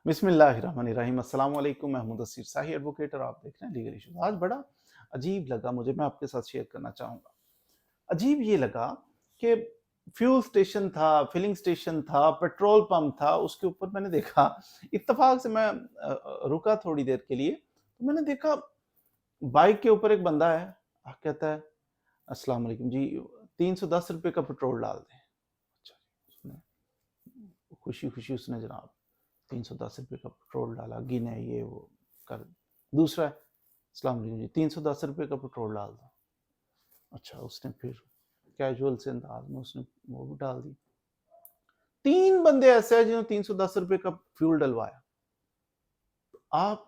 بسم اللہ الرحمن الرحیم۔ السلام علیکم، محمود اسیر صاحی ایڈوکیٹ، اور آپ دیکھ رہے ہیں لیگل ایشوز۔ آج بڑا عجیب لگا مجھے، میں آپ کے ساتھ شیئر کرنا چاہوں گا۔ عجیب یہ لگا کہ فیول سٹیشن تھا، فلنگ سٹیشن تھا، پیٹرول پمپ تھا، اس کے اوپر میں نے دیکھا، اتفاق سے میں رکا تھوڑی دیر کے لیے، تو میں نے دیکھا بائک کے اوپر ایک بندہ ہے، کہتا ہے السلام علیکم جی، 310 روپے کا پیٹرول ڈال دیں۔ اچھا، اس نے خوشی خوشی اس نے جناب 310 روپے کا پیٹرول ڈالا، گنے یہ وہ کر۔ دوسرا ہے السلام علیکم جی، 310 روپے کا پیٹرول ڈال دو۔ اچھا، اس نے پھر کیجول سے انداز میں اس نے وہ بھی ڈال دی۔ 3 بندے ایسے ہیں جنہوں نے 310 روپے کا فیول ڈلوایا۔ آپ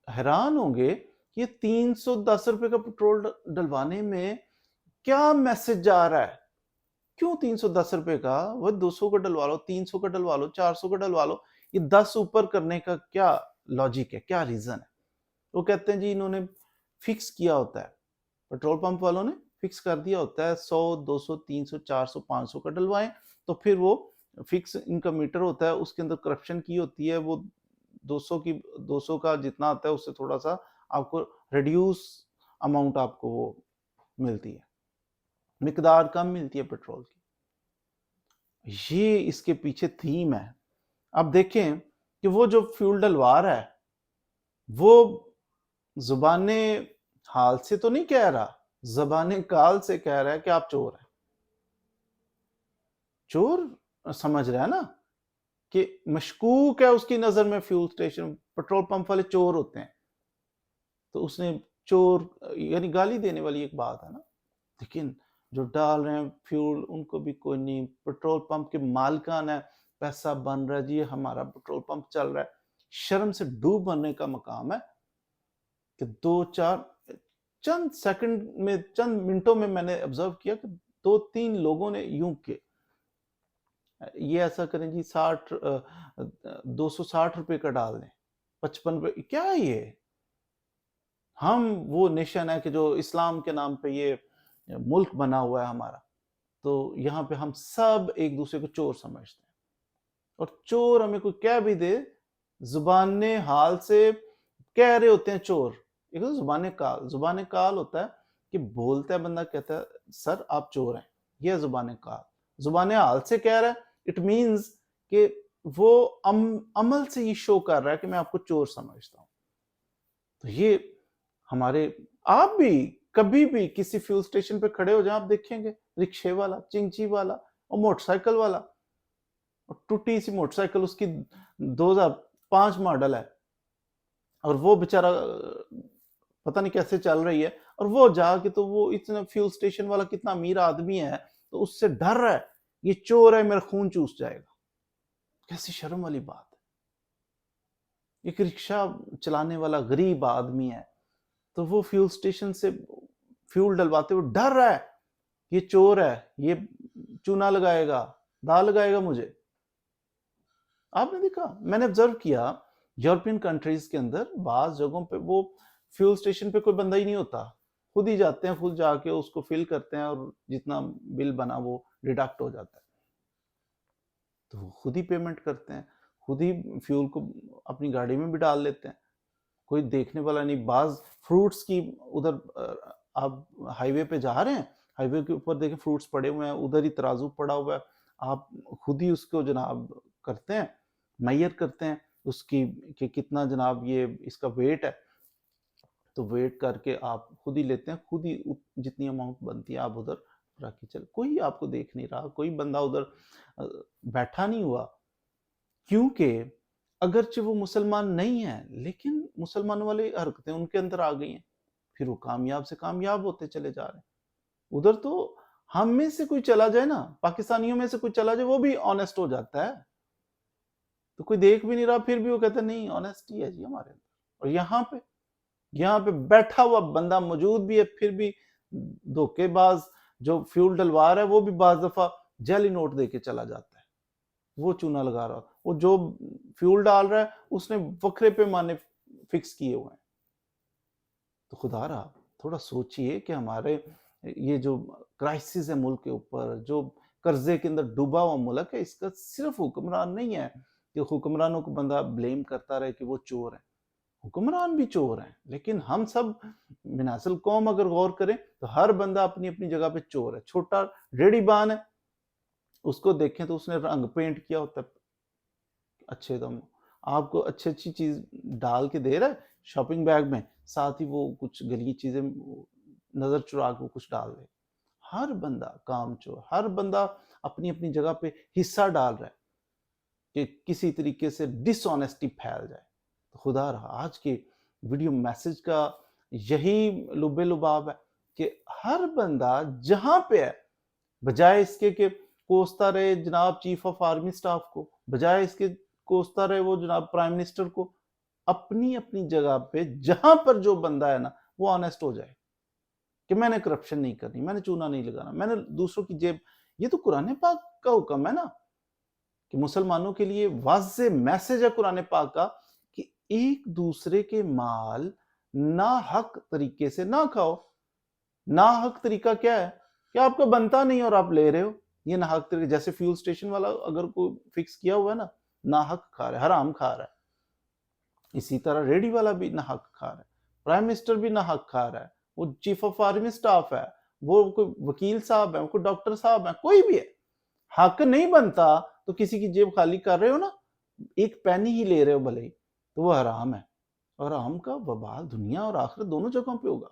حیران ہوں گے کہ یہ 310 روپے کا پیٹرول ڈلوانے میں کیا میسج جا رہا ہے؟ کیوں 310 روپے کا؟ وہ 200 کا ڈلوا لو، 300 کا ڈلوا لو، 400 کا ڈلوا لو، یہ 10 اوپر کرنے کا کیا لاجک ہے، کیا ریزن ہے؟ وہ کہتے ہیں جی انہوں نے فکس کیا ہوتا ہے، پیٹرول پمپ والوں نے فکس کر دیا ہوتا ہے 100 200 300 400 500 کا ڈلوائیں، تو پھر وہ فکس ان کا میٹر ہوتا ہے، اس کے اندر کرپشن کی ہوتی ہے، وہ 200 کا جتنا آتا ہے اس سے تھوڑا سا آپ کو ریڈیوس اماؤنٹ آپ کو وہ ملتی ہے، مقدار کم ملتی ہے پیٹرول کی۔ یہ اس کے پیچھے تھیم ہے۔ اب دیکھیں کہ وہ جو فیول ڈلوا رہا ہے وہ زبان حال سے تو نہیں کہہ رہا، زبان کال سے کہہ رہا ہے کہ آپ چور ہیں۔ چور سمجھ رہا ہے نا کہ مشکوک ہے اس کی نظر میں، فیول سٹیشن پیٹرول پمپ والے چور ہوتے ہیں، تو اس نے چور یعنی گالی دینے والی ایک بات ہے نا۔ لیکن جو ڈال رہے ہیں فیول ان کو بھی کوئی نہیں، پیٹرول پمپ کے مالکان ہے، پیسہ بن رہا ہے جی، ہمارا پیٹرول پمپ چل رہا ہے۔ شرم سے ڈوب مرنے کا مقام ہے کہ چند سیکنڈ میں، چند منٹوں میں نے ابزرو کیا کہ 2-3 لوگوں نے یوں کہ یہ ایسا کریں جی 260 روپے کا ڈال دیں، 55 روپے، کیا ہے یہ؟ ہم وہ نیشن ہے کہ جو اسلام کے نام پہ یہ ملک بنا ہوا ہے ہمارا، تو یہاں پہ ہم سب ایک دوسرے کو چور سمجھتے ہیں، اور چور ہمیں کوئی کہہ بھی دے، زبان حال سے کہہ رہے ہوتے ہیں چور۔ ایک تو زبان کال ہوتا ہے کہ بولتا ہے بندہ، کہتا ہے سر آپ چور ہیں، یہ زبان کال۔ زبان حال سے کہہ رہا ہے، اٹ مینز کہ وہ عمل سے یہ شو کر رہا ہے کہ میں آپ کو چور سمجھتا ہوں۔ تو یہ ہمارے، آپ بھی کبھی بھی کسی فیول سٹیشن پہ کھڑے ہو جائیں، آپ دیکھیں گے رکشے والا، چنگچی والا اور موٹر سائیکل والا، ٹوٹی سی موٹر سائیکل، اس کی 2005 ماڈل ہے، اور وہ بیچارہ پتہ نہیں کیسے چل رہی ہے، اور وہ جا کے تو وہ اتنا فیول سٹیشن والا کتنا امیر آدمی ہے تو اس سے ڈر رہا ہے یہ چور ہے، میرا خون چوس جائے گا۔ کیسی شرم والی بات ہے۔ ایک رکشہ چلانے والا غریب آدمی ہے تو وہ فیول سٹیشن سے فیول ڈلواتے ہوئے ڈر رہا ہے یہ چور ہے، یہ چونا لگائے گا، دال لگائے گا مجھے۔ آپ نے دیکھا، میں نے ابزرو کیا یورپین کنٹریز کے اندر بعض جگہوں پہ وہ فیول سٹیشن پہ کوئی بندہ ہی نہیں ہوتا، خود ہی جاتے ہیں، خود جا کے اس کو فل کرتے ہیں، اور جتنا بل بنا وہ ڈیڈکٹ ہو جاتا ہے، تو وہ خود ہی پیمنٹ کرتے ہیں، خود ہی فیول کو اپنی گاڑی میں بھی ڈال لیتے ہیں، کوئی دیکھنے والا نہیں۔ بعض فروٹس کی ادھر آپ ہائی وے پہ جا رہے ہیں، ہائی وے کے اوپر دیکھیں فروٹس پڑے ہوئے ہیں، ادھر ہی ترازو پڑا ہوا ہے، آپ خود ہی اس کو جناب کرتے ہیں، میئر کرتے ہیں اس کی کہ کتنا جناب یہ اس کا ویٹ ہے، تو ویٹ کر کے آپ خود ہی لیتے ہیں، خود ہی جتنی اماؤنٹ بنتی ہے آپ ادھر رکھ کے چل، کوئی آپ کو دیکھ نہیں رہا، کوئی بندہ ادھر بیٹھا نہیں ہوا، کیونکہ اگرچہ وہ مسلمان نہیں ہیں لیکن مسلمانوں والی حرکتیں ان کے اندر آ گئی ہیں، پھر وہ کامیاب سے کامیاب ہوتے چلے جا رہے ہیں۔ ادھر تو ہم میں سے کوئی چلا جائے نا، پاکستانیوں میں سے کوئی چلا جائے، وہ بھی آنیسٹ ہو جاتا ہے، تو کوئی دیکھ بھی نہیں رہا پھر بھی وہ کہتا ہے نہیں آنیسٹی ہے جی ہمارے اندر۔ اور یہاں پہ بیٹھا ہوا بندہ موجود بھی ہے، پھر بھی دھوکے باز جو فیول ڈلوا رہا ہے وہ بھی بعض دفعہ جعلی نوٹ دے کے چلا جاتا ہے، وہ چونا لگا رہا، وہ جو فیول ڈال رہا ہے اس نے وکرے پیمانے فکس کیے ہوئے ہیں۔ تو خدا رہا تھوڑا سوچئے کہ ہمارے یہ جو کرائسس ہے ملک کے اوپر، جو قرضے کے اندر ڈوبا ہوا ملک ہے، اس کا صرف حکمران نہیں ہے کہ حکمرانوں کو بندہ بلیم کرتا رہے کہ وہ چور ہیں. حکمران بھی چور ہیں، لیکن ہم سب مناسل قوم اگر غور کریں تو ہر بندہ اپنی اپنی جگہ پہ چور ہے. چھوٹا ریڑی بان ہے، اس کو دیکھیں تو اس نے رنگ پینٹ کیا ہوتا ہے اچھے دم، آپ کو اچھی چیز ڈال کے دے رہا ہے شاپنگ بیگ میں، ساتھ ہی وہ کچھ گلی چیزیں نظر چرا کے کچھ ڈال دے. ہر بندہ کام چور، ہر بندہ اپنی اپنی جگہ پہ حصہ ڈال رہا ہے کہ کسی طریقے سے ڈس آنیسٹی پھیل جائے. خدا رہا آج کے ویڈیو میسج کا یہی لب لباب ہے کہ ہر بندہ جہاں پہ ہے، بجائے اس کے کہ کوستا رہے جناب چیف آف آرمی سٹاف کو، بجائے اس کے کوستا رہے وہ جناب پرائم منسٹر کو، اپنی اپنی جگہ پہ جہاں پر جو بندہ ہے نا وہ آنیسٹ ہو جائے کہ میں نے کرپشن نہیں کرنی، میں نے چونا نہیں لگانا، میں نے دوسروں کی جیب. یہ تو قرآن پاک کا حکم ہے نا کہ مسلمانوں کے لیے واضح میسج ہے قرآن پاک کا کہ ایک دوسرے کے مال ناحق طریقے سے نہ کھاؤ. ناحق طریقہ کیا ہے کہ آپ کا بنتا نہیں اور آپ لے رہے ہو، یہ ناحق طریقہ. جیسے فیول سٹیشن والا اگر کوئی فکس کیا ہوا ہے نا، ناحق کھا رہا ہے، حرام کھا رہا ہے. اسی طرح ریڈی والا بھی ناحق کھا رہا ہے، پرائم منسٹر بھی ناحق کھا رہا ہے، وہ چیف آف آرمی سٹاف ہے، وہ کوئی وکیل صاحب ہے، کوئی ڈاکٹر صاحب ہے، کوئی بھی ہے. حق نہیں بنتا تو کسی کی جیب خالی کر رہے ہو نا، ایک پینی ہی لے رہے ہو بھلے ہی، تو وہ حرام ہے. اور حرام کا وبال دنیا اور آخرت دونوں جگہوں پہ ہوگا.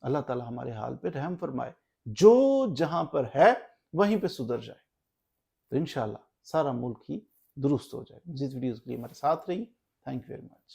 اللہ تعالی ہمارے حال پہ رحم فرمائے، جو جہاں پر ہے وہیں پہ سدھر جائے تو انشاءاللہ سارا ملک ہی درست ہو جائے. مزید ویڈیوز کے لیے ہمارے ساتھ رہی. Thank you very much.